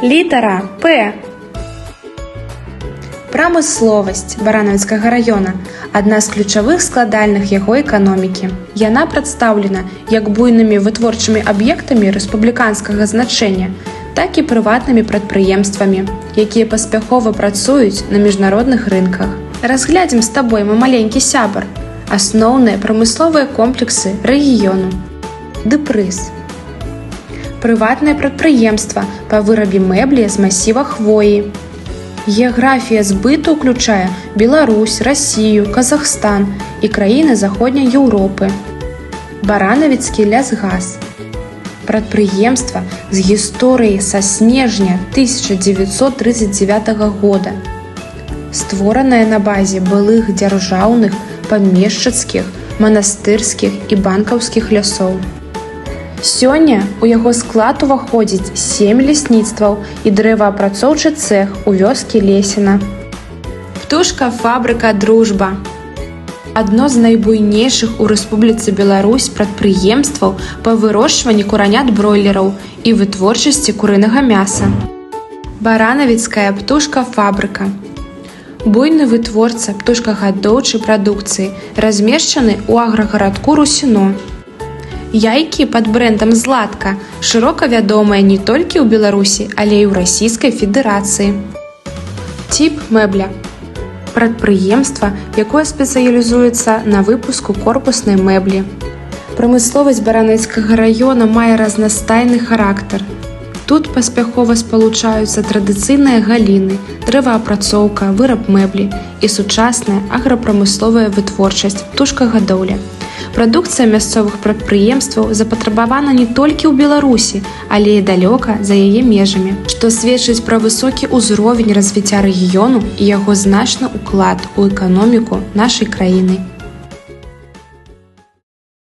Літара П. Прамысловасць Баранавіцкага раёна – адна з ключавых складальных яго эканомікі. Яна прадстаўлена як буйнымі вытворчымі аб'ектамі рэспубліканскага значэння, так і прыватнымі прадпрыемствамі, якія паспяхова працуюць на міжнародных рынках. Разглядзім з табой, мой маленькі сябар, асноўныя прамысловыя комплексы рэгіёну. Дэпрыз. Прыватнае прадпрыемства па вырабе мэблі з масіва хвоі. Геаграфія збыту ўключае Беларусь, Расію, Казахстан і краіны Заходняй Еўропы. Баранавіцкі лясгас. Прадпрыемства з гісторыяй са снежня 1939 года. Створанае на базе былых дзяржаўных, памешчыцкіх, манастырскіх і банкаўскіх лясоў. Сёння ў яго склад уваходзіць 7 лясніцтваў і дрэваапрацоўчы цэх у вёскі Лесіна. Птушка-фабрыка «Дружба». Адно з найбуйнейшых у Рэспубліцы Беларусь прадпрыемстваў па вырошчванні куранят-бройлераў і вытворчасці курынага мяса. Баранавіцкая птушка-фабрыка. Буйны вытворца птушкагадоўчай прадукцыі, размешчаны ў аграгарадку Русіно. Яйкі пад брэндам «Златка» шырока вядомыя не толькі ў Беларусі, але і ў Расійскай Федэрацыі. Тип мэбля. Прадпрыемства, якое спецыялізуецца на выпуску корпуснай мэблі. Прамысловасць Баранавіцкага раёна мае разнастайны характар. Тут паспяхова спалучаюцца традыцыйныя галіны, дрэваапрацоўка, выраб мэблі і сучасная аграпрамысловая вытворчасць, птушкагадоўля. Прадукцыя мясцовых прадпрыемстваў запатрабавана не толькі ў Беларусі, але і далёка за яе межамі, што сведчыць пра высокі ўзровень развіцця рэгіёну і яго значны ўклад у эканоміку нашай краіны.